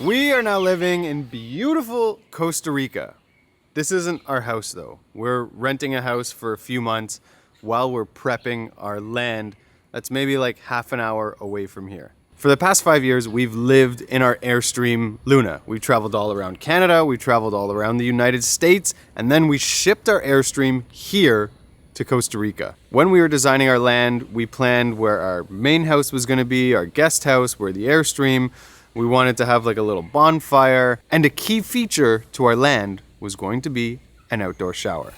We are now living in beautiful Costa Rica. This isn't our house though. We're renting a house for a few months while we're prepping our land that's maybe like half an hour away from here. For the past 5 years, we've lived in our Airstream Luna. We've traveled all around Canada, we traveled all around the United States, and then we shipped our Airstream here to Costa Rica. When we were designing our land, we planned where our main house was gonna be, our guest house, where the Airstream. We wanted to have like a little bonfire, and a key feature to our land was going to be an outdoor shower.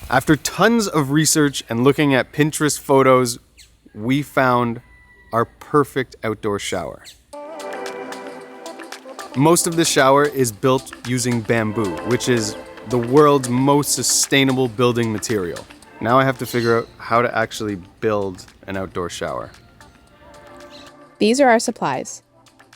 After tons of research and looking at Pinterest photos, we found our perfect outdoor shower. Most of the shower is built using bamboo, which is the world's most sustainable building material. Now I have to figure out how to actually build an outdoor shower. These are our supplies.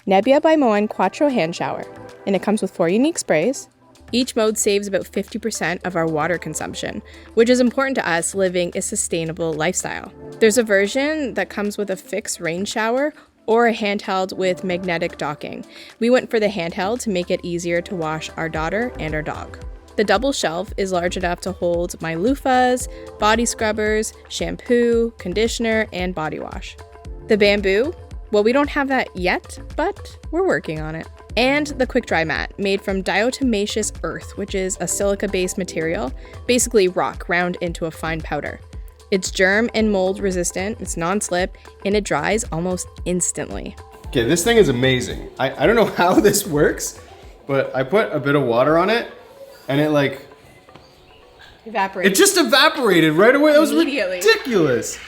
Nebia by Moen Quattro hand shower, and it comes with 4 unique sprays. Each mode saves about 50% of our water consumption, which is important to us living a sustainable lifestyle. There's a version that comes with a fixed rain shower or a handheld with magnetic docking. We went for the handheld to make it easier to wash our daughter and our dog. The double shelf is large enough to hold my loofahs, body scrubbers, shampoo, conditioner, and body wash. The bamboo, well, we don't have that yet, but we're working on it. And the quick dry mat, made from diatomaceous earth, which is a silica-based material, basically rock ground into a fine powder. It's germ and mold resistant, it's non-slip, and it dries almost instantly. Okay, this thing is amazing. I don't know how this works, but I put a bit of water on it, and it like... Evaporated. It just evaporated right away. That was Immediately. ridiculous.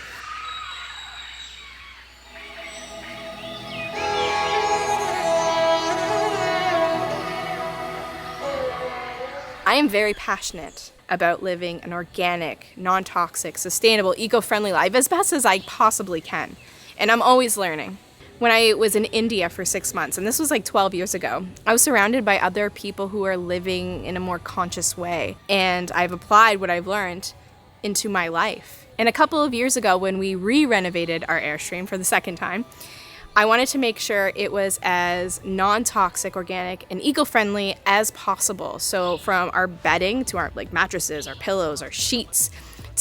I am very passionate about living an organic, non-toxic, sustainable, eco-friendly life as best as I possibly can. And I'm always learning. When I was in India for 6 months, and this was like 12 years ago, I was surrounded by other people who are living in a more conscious way. And I've applied what I've learned into my life. And a couple of years ago, when we re-renovated our Airstream for the second time, I wanted to make sure it was as non-toxic, organic, and eco-friendly as possible. So from our bedding to our like mattresses, our pillows, our sheets,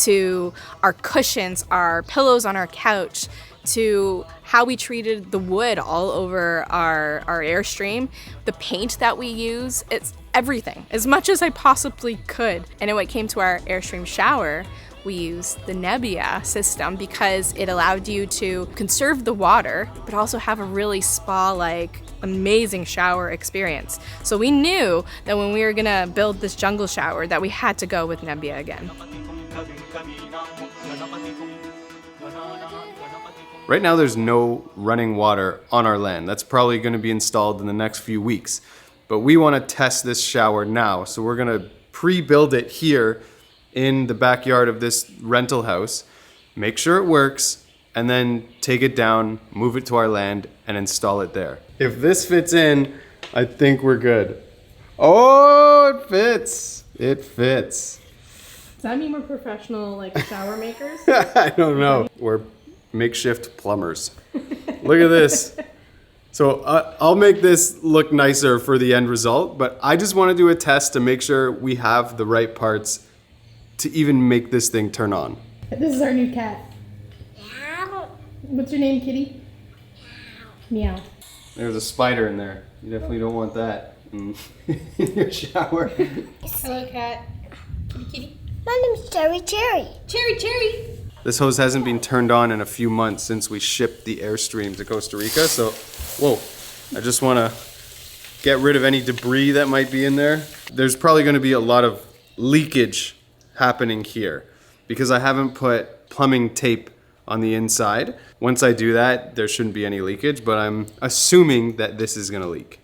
to our cushions, our pillows on our couch, to how we treated the wood all over our Airstream, the paint that we use, it's everything, as much as I possibly could. And when it came to our Airstream shower, we used the Nebia system because it allowed you to conserve the water, but also have a really spa-like, amazing shower experience. So we knew that when we were gonna build this jungle shower that we had to go with Nebia again. Right now there's no running water on our land. That's probably gonna be installed in the next few weeks. But we wanna test this shower now, so we're gonna pre-build it here in the backyard of this rental house, make sure it works, and then take it down, move it to our land, and install it there. If this fits in, I think we're good. Oh, it fits. It fits. Does that mean we're professional like shower makers? I don't know. We're makeshift plumbers. Look at this. So I'll make this look nicer for the end result, but I just want to do a test to make sure we have the right parts to even make this thing turn on. This is our new cat. Meow. What's your name, kitty? Meow. Meow. There's a spider in there. You definitely don't want that in your shower. Hello, cat. Kitty. My name's Cherry Cherry. Cherry, cherry. This hose hasn't been turned on in a few months since we shipped the Airstream to Costa Rica, so, whoa. I just want to get rid of any debris that might be in there. There's probably going to be a lot of leakage happening here because I haven't put plumbing tape on the inside. Once I do that, there shouldn't be any leakage, but I'm assuming that this is gonna leak.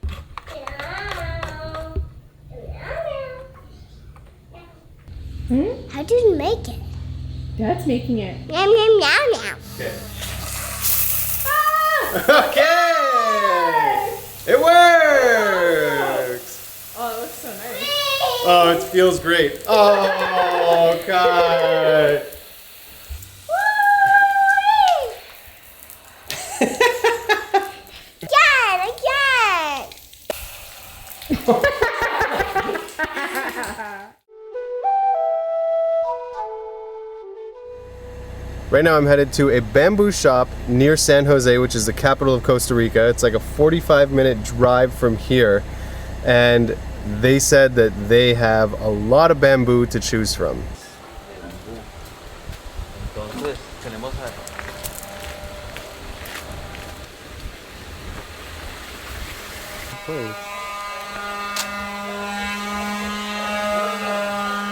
How did you make it? Dad's making it. Meow, meow, meow, meow. Okay. Okay! It works! Oh, it looks so nice. Oh, it feels great. Oh, God. Again, again. Right now I'm headed to a bamboo shop near San Jose, which is the capital of Costa Rica. It's like a 45-minute drive from here, and they said that they have a lot of bamboo to choose from. Entonces, tenemos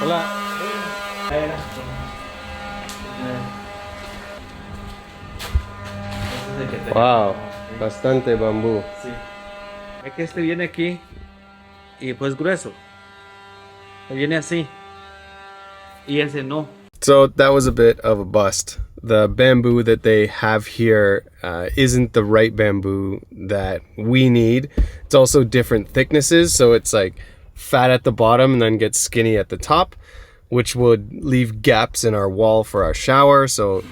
Hola. Wow, bastante bambú. Sí. Es que este viene aquí y pues grueso. Viene así. Y ese no. So that was a bit of a bust. The bamboo that they have here isn't the right bamboo that we need. It's also different thicknesses, so it's like fat at the bottom and then gets skinny at the top, which would leave gaps in our wall for our shower, so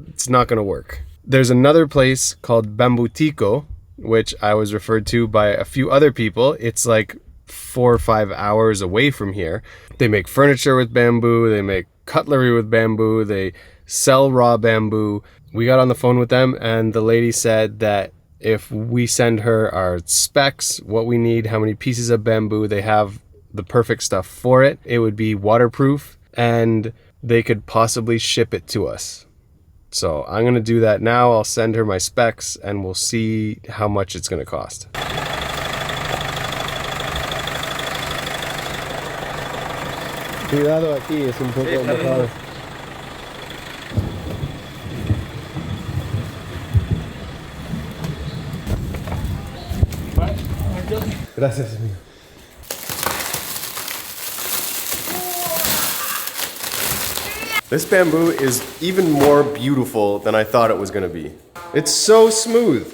it's not gonna work. There's another place called Bambutico, which I was referred to by a few other people. It's like 4 or 5 hours away from here. They make furniture with bamboo, they make cutlery with bamboo, they sell raw bamboo. We got on the phone with them and the lady said that if we send her our specs, what we need, how many pieces of bamboo, they have the perfect stuff for it. It would be waterproof and they could possibly ship it to us. So I'm gonna do that now. I'll send her my specs and we'll see how much it's gonna cost. Cuidado aquí, es un poco mojado. Gracias, amigo. This bamboo is even more beautiful than I thought it was gonna be. It's so smooth.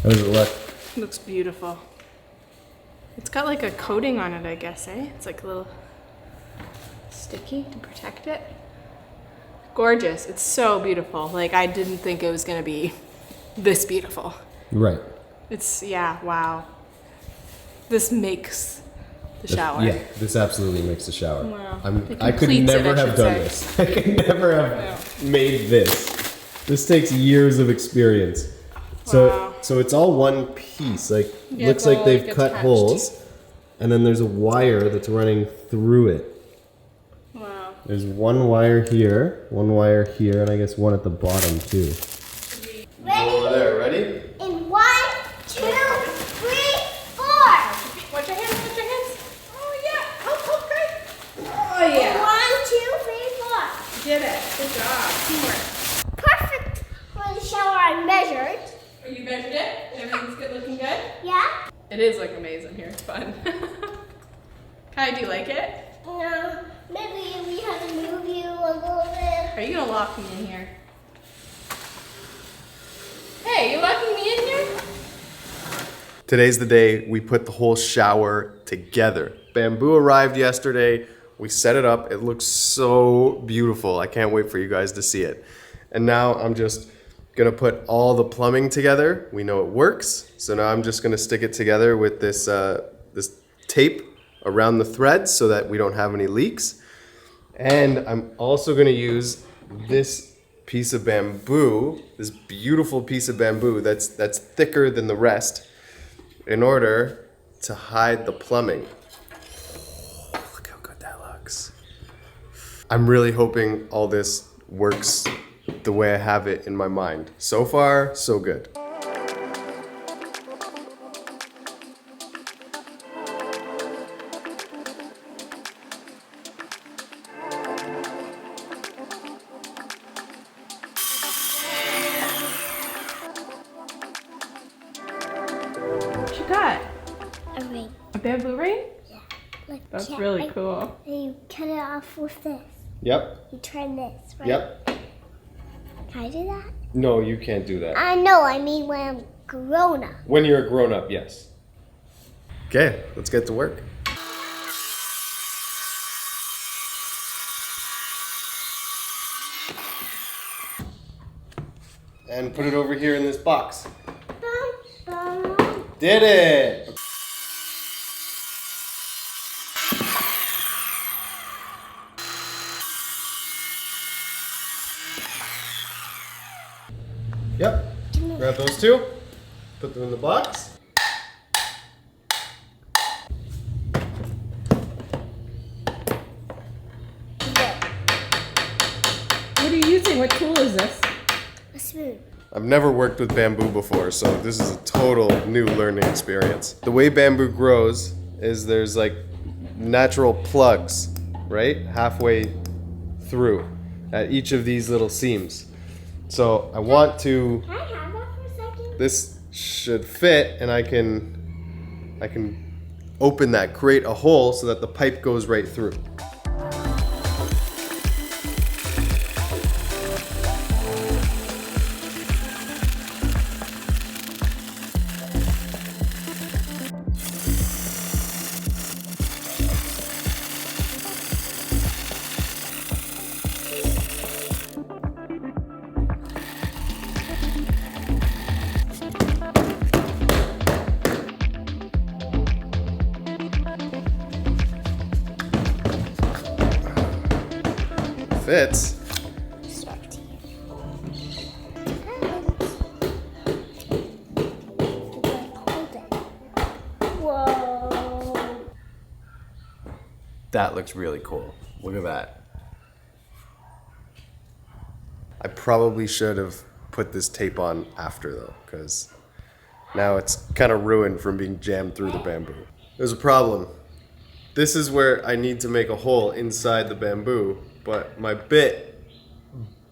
How does it look? Looks beautiful. It's got like a coating on it, I guess, eh? It's like a little sticky to protect it. Gorgeous. It's so beautiful. Like, I didn't think it was gonna be this beautiful. Right. It's, yeah, wow. This makes the shower. Yeah, this absolutely makes the shower. Wow. I could completes it, never I have should done say. this. I could never have made this. This takes years of experience. Wow. So it's all one piece. Like Yeah, looks it's like all, they've like, cut attached. holes, and then there's a wire that's running through it. Wow. There's one wire here, and I guess one at the bottom too. Ready? Over there, ready? In 1, 2, 3, 4. Watch your hands, watch your hands. Oh, yeah. Oh, great. Oh, yeah. 1, 2, 3, 4. Did it. Good job. Teamwork. Perfect for the shower I measured. Oh, you measured it? Everything's good, looking good? Yeah? It is looking amazing here. It's fun. Kai, do you like it? No. Maybe we have to move you a little bit. Are you gonna lock me in here? Hey, you locking me in here? Today's the day we put the whole shower together. Bamboo arrived yesterday. We set it up. It looks so beautiful. I can't wait for you guys to see it. And now I'm just gonna put all the plumbing together. We know it works. So now I'm just gonna stick it together with this, this tape around the threads so that we don't have any leaks. And I'm also gonna use this piece of bamboo, this beautiful piece of bamboo that's thicker than the rest, in order to hide the plumbing. Oh, look how good that looks. I'm really hoping all this works the way I have it in my mind. So far, so good. What you got? A ring. A bamboo ring? Yeah. Like, That's yeah, really like- cool. And you cut it off with this. Yep, You turn this, right? yep. Can I do that? No, you can't do that. I know. I mean when I'm grown up. When you're a grown-up, yes. Okay, let's get to work. And put it over here in this box. Bum, bum. Did it! got those two. Put them in the box. What are you using? What tool is this? A spoon. I've never worked with bamboo before, so this is a total new learning experience. The way bamboo grows is there's like natural plugs, right? Halfway through at each of these little seams. So I want to, Can I have that for a second? this should fit, and I can open that, create a hole so that the pipe goes right through. Fits. Whoa. That looks really cool. Look at that. I probably should have put this tape on after though, because now it's kind of ruined from being jammed through the bamboo. There's a problem. This is where I need to make a hole inside the bamboo, but my bit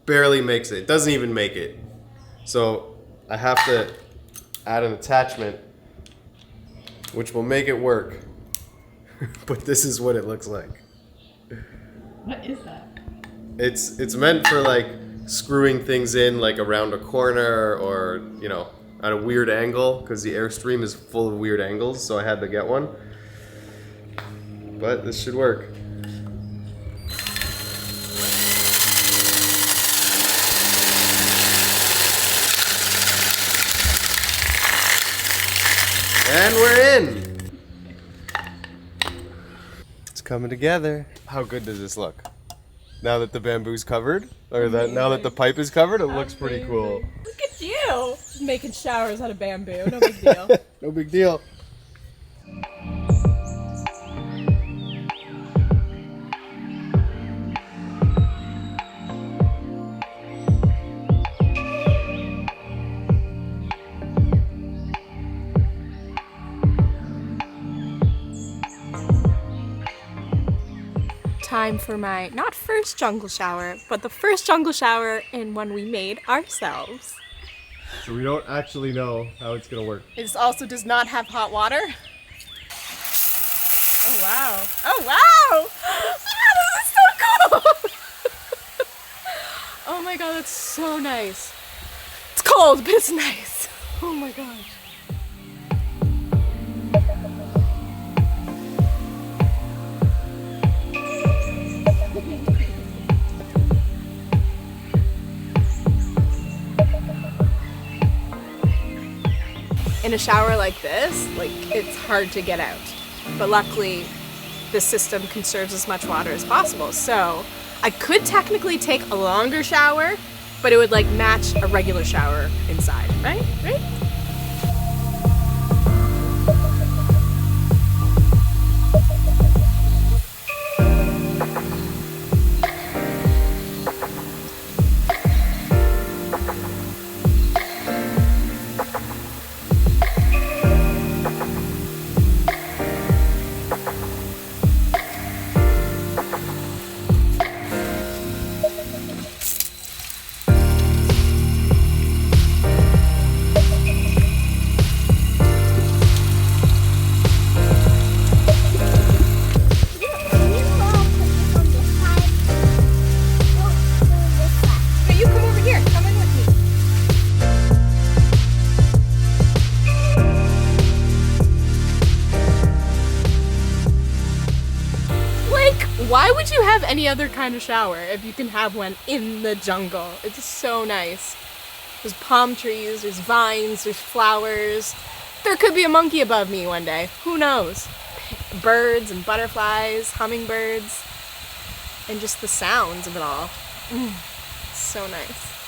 barely makes it. It doesn't even make it. So I have to add an attachment which will make it work. But this is what it looks like. What is that? It's meant for like screwing things in like around a corner or, you know, at a weird angle, because the Airstream is full of weird angles, so I had to get one. But this should work. And we're in! It's coming together. How good does this look? Now that the bamboo's covered? Or that now that the pipe is covered, it looks pretty cool. Look at you! Making showers out of bamboo. No big deal. No big deal. Time for my not first jungle shower, but the first jungle shower in one we made ourselves. So we don't actually know how it's gonna work. It also does not have hot water. Oh wow. Oh wow! Ah, this is so cool! Oh my god, that's so nice. It's cold, but it's nice. Oh my gosh. In a shower like this, like, it's hard to get out. But luckily, this system conserves as much water as possible. So I could technically take a longer shower, but it would like match a regular shower inside, right? Right? Why would you have any other kind of shower if you can have one in the jungle? It's so nice. There's palm trees, there's vines, there's flowers. There could be a monkey above me one day. Who knows? Birds and butterflies, hummingbirds, and just the sounds of it all. So nice.